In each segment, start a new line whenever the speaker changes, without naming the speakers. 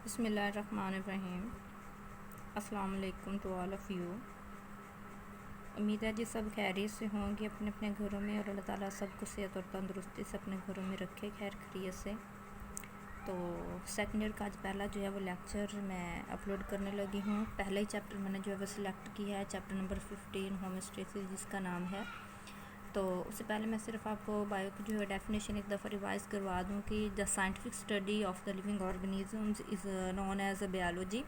बिस्मिल्लाहिर्रहमानिर्रहीम। अस्सलाम वालेकुम टू ऑल ऑफ़ यू। उम्मीद है जी सब खैरियत से होंगे अपने अपने घरों में, और अल्लाह ताला सबको सेहत और तंदुरुस्ती से अपने घरों में रखे, खैर खैरियत से। तो सेकंड ईयर का आज पहला जो है वो लेक्चर मैं अपलोड करने लगी हूँ। पहला ही चैप्टर मैंने जो है वो सिलेक्ट किया है, चैप्टर नंबर 15 होमोस्टेसिस जिसका नाम है। तो उससे पहले मैं सिर्फ आपको बायो की जो है डेफिनेशन एक दफ़ा रिवाइज़ करवा दूँ कि the scientific study of the living organisms is known as a biology.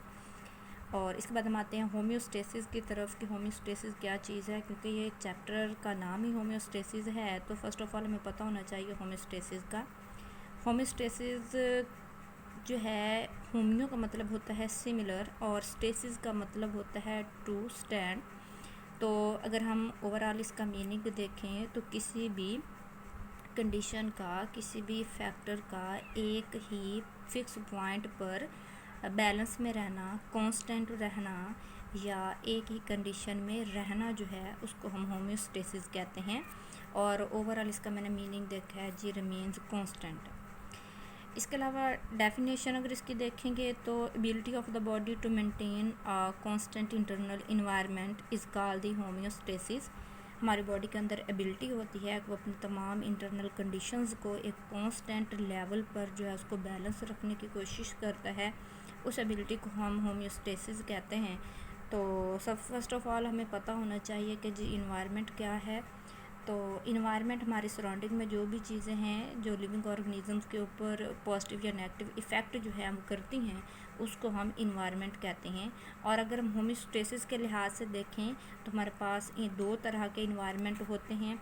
और इसके बाद हम आते हैं होम्योस्टेसिस की तरफ कि होम्योस्टेसिस क्या चीज़ है, क्योंकि ये चैप्टर का नाम ही होम्योस्टेसिस है। तो फर्स्ट ऑफ ऑल हमें पता होना चाहिए होम्योस्टेसिस का। होम्योस्टेसिस जो है, होम्यो का मतलब होता है सिमिलर और स्टेसिस का मतलब होता है टू स्टैंड। तो अगर हम ओवरऑल इसका मीनिंग देखें तो किसी भी कंडीशन का, किसी भी फैक्टर का एक ही फिक्स पॉइंट पर बैलेंस में रहना, कांस्टेंट रहना या एक ही कंडीशन में रहना जो है उसको हम होम्योस्टेसिस कहते हैं। और ओवरऑल इसका मैंने मीनिंग देखा है जी, रिमेन्स कांस्टेंट। इसके अलावा डेफिनेशन अगर इसकी देखेंगे तो ability of the body to maintain a constant internal environment is called the homeostasis. हमारी बॉडी के अंदर एबिलिटी होती है कि वो अपनी तमाम इंटरनल कंडीशंस को एक कांस्टेंट लेवल पर जो है उसको बैलेंस रखने की कोशिश करता है। उस एबिलिटी को हम होम्योस्टेसिस कहते हैं। तो सब फर्स्ट ऑफ ऑल हमें पता होना चाहिए कि जी इन्वायरमेंट क्या है। तो इन्वायरमेंट हमारी सराउंडिंग में जो भी चीज़ें हैं जो लिविंग ऑर्गेनिजम्स के ऊपर पॉजिटिव या नेगेटिव इफ़ेक्ट जो है हम करती हैं उसको हम इन्वायरमेंट कहते हैं। और अगर हम होम्योस्टेसिस के लिहाज से देखें तो हमारे पास ये दो तरह के इन्वायरमेंट होते हैं।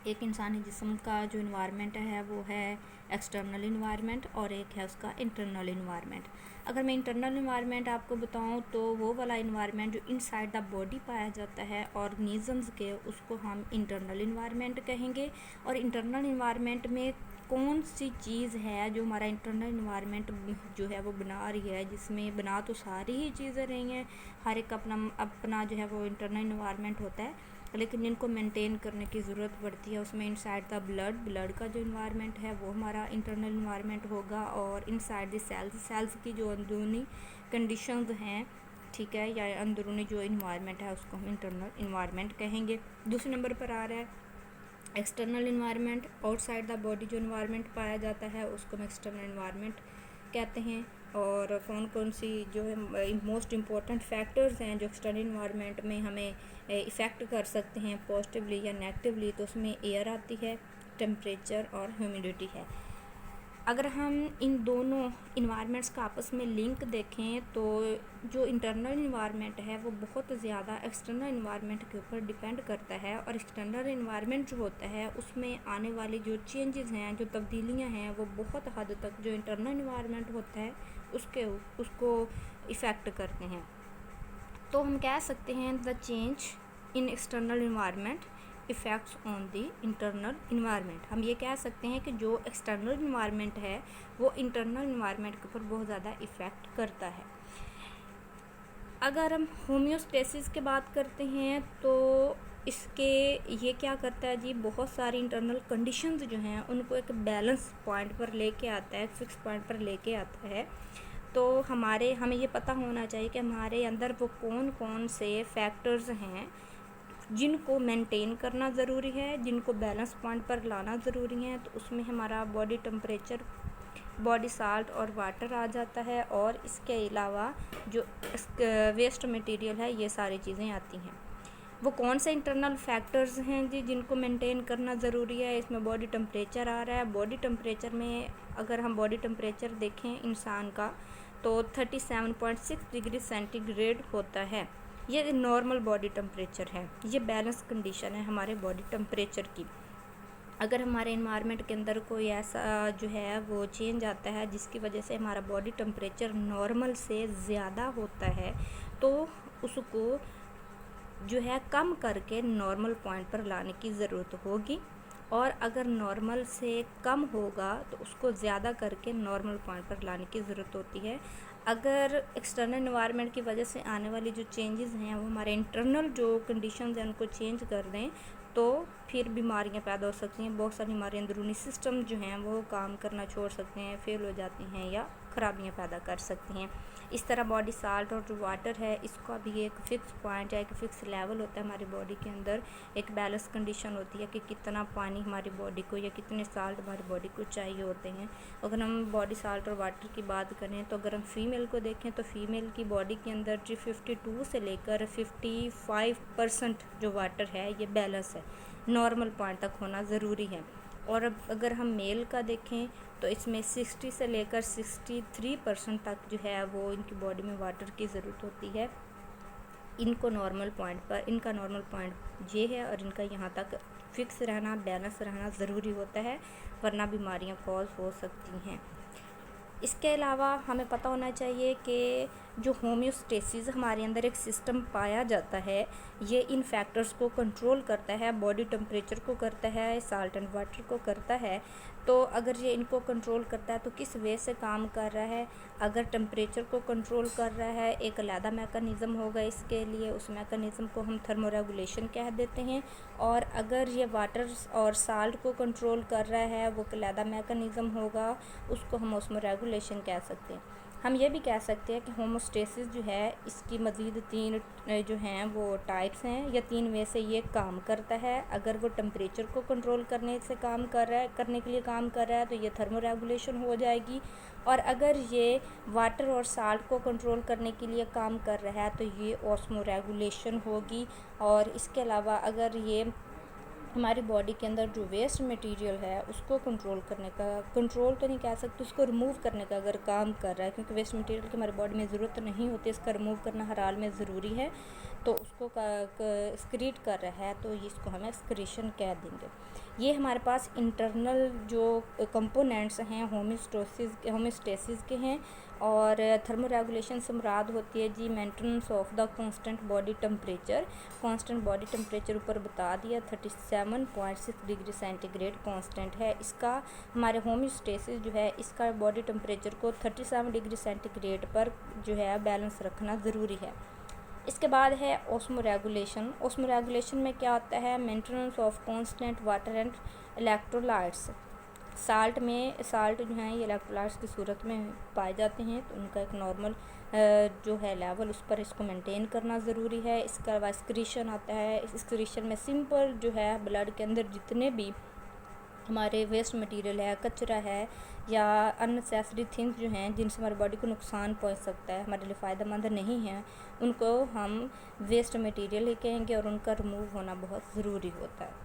एक इंसानी जिस्म का जो इन्वायरमेंट है वो है एक्सटर्नल इन्वायरमेंट और एक है उसका इंटरनल इन्वायरमेंट। अगर मैं इंटरनल इन्वायरमेंट आपको बताऊं तो वो वाला इन्वायरमेंट जो इनसाइड द बॉडी पाया जाता है ऑर्गेनिजम्स के, उसको हम इंटरनल इन्वायरमेंट कहेंगे। और इंटरनल इन्वायरमेंट में कौन सी चीज़ है जो हमारा इंटरनल इन्वायरमेंट जो है वो बना रही है, जिसमें बना तो सारी ही चीज़ें रही हैं, हर एक अपना अपना जो है वो इंटरनल इन्वायरमेंट होता है, लेकिन इनको मेंटेन करने की ज़रूरत पड़ती है। उसमें इनसाइड द ब्लड का जो इन्वायरमेंट है वो हमारा इंटरनल इन्वायरमेंट होगा। और इनसाइड द सेल्स की जो अंदरूनी कंडीशंस हैं, ठीक है, या अंदरूनी जो इन्वायरमेंट है उसको हम इंटरनल इन्वायरमेंट कहेंगे। दूसरे नंबर पर आ रहा है external environment. Outside the body जो इन्वायरमेंट पाया जाता है उसको हम एक्सटर्नल इन्वायरमेंट कहते हैं। और कौन कौन सी जो है मोस्ट इम्पॉर्टेंट फैक्टर्स हैं जो एक्सटर्नल इन्वायरमेंट में हमें इफ़ेक्ट कर सकते हैं पॉजिटिवली या नेगेटिवली, तो उसमें एयर आती है, टेम्परेचर और ह्यूमिडिटी है। अगर हम इन दोनों इन्वायरमेंट्स का आपस में लिंक देखें तो जो इंटरनल इन्वायरमेंट है वो बहुत ज़्यादा एक्सटर्नल इन्वायरमेंट के ऊपर डिपेंड करता है। और एक्सटर्नल इन्वायरमेंट जो होता है उसमें आने वाली जो चेंजेस हैं, जो तब्दीलियां हैं, वो बहुत हद तक जो इंटरनल इन्वायरमेंट होता है उसको इफ़ेक्ट करते हैं। तो हम कह सकते हैं the change in external environment effects on the internal environment. हम ये कह सकते हैं कि जो एक्सटर्नल इन्वायरमेंट है वो इंटरनल इन्वायरमेंट के ऊपर बहुत ज़्यादा इफ़ेक्ट करता है। अगर हम होम्योस्टेसिस की बात करते हैं तो इसके ये क्या करता है जी, बहुत सारी इंटरनल कंडीशंस जो हैं उनको एक बैलेंस पॉइंट पर लेके आता है, फिक्स पॉइंट पर लेके आता है। तो हमें ये पता होना चाहिए कि हमारे अंदर वो कौन कौन से फैक्टर्स हैं जिनको मेंटेन करना ज़रूरी है, जिनको बैलेंस पॉइंट पर लाना ज़रूरी है। तो उसमें हमारा बॉडी टेम्परेचर, बॉडी साल्ट और वाटर आ जाता है। और इसके अलावा जो वेस्ट मटेरियल है, ये सारी चीज़ें आती हैं। वो कौन से इंटरनल फैक्टर्स हैं जी जिनको मेंटेन करना ज़रूरी है, इसमें बॉडी टेम्परेचर आ रहा है। बॉडी टेम्परेचर में अगर हम बॉडी टेम्परेचर देखें इंसान का तो 37.6 डिग्री सेंटीग्रेड होता है। ये नॉर्मल बॉडी टेम्परेचर है, ये बैलेंस कंडीशन है हमारे बॉडी टेम्परेचर की। अगर हमारे इन्वायरमेंट के अंदर कोई ऐसा जो है वो चेंज आता है जिसकी वजह से हमारा बॉडी टेम्परेचर नॉर्मल से ज़्यादा होता है तो उसको जो है कम करके नॉर्मल पॉइंट पर लाने की ज़रूरत होगी। और अगर नॉर्मल से कम होगा तो उसको ज़्यादा करके नॉर्मल पॉइंट पर लाने की ज़रूरत होती है। अगर एक्सटर्नल इन्वायरमेंट की वजह से आने वाली जो चेंजेस हैं वो हमारे इंटरनल जो कंडीशंस हैं उनको चेंज कर दें तो फिर बीमारियां पैदा हो सकती हैं। बहुत सारी हमारे अंदरूनी सिस्टम जो हैं वो काम करना छोड़ सकते हैं, फेल हो जाते हैं या ख़राबियाँ पैदा कर सकती हैं। इस तरह बॉडी साल्ट और जो वाटर है इसका भी एक फ़िक्स पॉइंट है, एक फ़िक्स लेवल होता है हमारी बॉडी के अंदर, एक बैलेंस कंडीशन होती है कि कितना पानी हमारी बॉडी को या कितने साल्ट हमारी बॉडी को चाहिए होते हैं। अगर हम बॉडी साल्ट और वाटर की बात करें तो अगर हम फ़ीमेल को देखें तो फ़ीमेल की बॉडी के अंदर जो 52 से लेकर 55% जो वाटर है ये बैलेंस है, नॉर्मल पॉइंट तक होना ज़रूरी है। और अब अगर हम मेल का देखें तो इसमें 60 से लेकर 63% तक जो है वो इनकी बॉडी में वाटर की ज़रूरत होती है। इनका नॉर्मल पॉइंट ये है और इनका यहाँ तक फिक्स रहना, बैलेंस रहना ज़रूरी होता है, वरना बीमारियाँ कॉज हो सकती हैं। इसके अलावा हमें पता होना चाहिए कि जो होम्योस्टेसिस हमारे अंदर एक सिस्टम पाया जाता है, ये इन फैक्टर्स को कंट्रोल करता है, बॉडी टेम्परेचर को करता है, साल्ट एंड वाटर को करता है। तो अगर ये इनको कंट्रोल करता है तो किस वे से काम कर रहा है? अगर टेम्परेचर को कंट्रोल कर रहा है, एक अलग मैकेनिज़्म होगा इसके लिए, उस मैकेनिज़्म को हम थर्मोरेगुलेशन कह देते हैं। और अगर ये वाटर और साल्ट को कंट्रोल कर रहा है, वो एक अलग मैकेनिज़्म होगा, उसको हम ऑस्मोरेगुलेशन कह सकते हैं। हम ये भी कह सकते हैं कि होमोस्टेसिस जो है इसकी मज़ीद 3 जो हैं वो टाइप्स हैं, या 3 वे से ये काम करता है। अगर वो टेम्परेचर को कंट्रोल करने के लिए काम कर रहा है तो ये थर्मोरेगुलेशन हो जाएगी। और अगर ये वाटर और साल्ट को कंट्रोल करने के लिए काम कर रहा है तो ये ऑस्मोरेगुलेशन होगी। और इसके अलावा अगर ये हमारी बॉडी के अंदर जो वेस्ट मटेरियल है उसको कंट्रोल करने का, कंट्रोल तो नहीं कह सकते, उसको रिमूव करने का अगर काम कर रहा है, क्योंकि वेस्ट मटेरियल की हमारी बॉडी में ज़रूरत नहीं होती, इसका रिमूव करना हर हाल में ज़रूरी है, तो उसको एक्सक्रीट कर रहा है तो इसको हम एक्सक्रीशन कह देंगे। ये हमारे पास इंटरनल जो कंपोनेंट्स हैं होम्योस्टेसिस के हैं। और थर्मोरेगुलेशन से मुराद होती है जी maintenance of the constant body temperature. Constant body temperature ऊपर बता दिया 37.6 डिग्री सेंटीग्रेड कांस्टेंट है इसका। हमारे होम्योस्टेसिस जो है इसका बॉडी टेम्परेचर को 37 डिग्री सेंटीग्रेड पर जो है बैलेंस रखना ज़रूरी है। इसके बाद है ऑस्मोरेगुलेशन। ऑस्मोरेगुलेशन में क्या होता है? Maintenance of constant water and electrolytes. Salt जो हैं ये इलेक्ट्रोलाइट्स की सूरत में पाए जाते हैं, तो उनका एक नॉर्मल जो है लेवल उस पर इसको मेंटेन करना ज़रूरी है। इसके अलावा एक्सक्रीशन आता है। इस एक्सक्रीशन में सिंपल जो है ब्लड के अंदर जितने भी हमारे वेस्ट मटेरियल है, कचरा है या अननेसेसरी थिंग्स जो हैं जिनसे हमारी बॉडी को नुकसान पहुंच सकता है, हमारे लिए फ़ायदेमंद नहीं है, उनको हम वेस्ट मटेरियल ही कहेंगे और उनका रिमूव होना बहुत ज़रूरी होता है।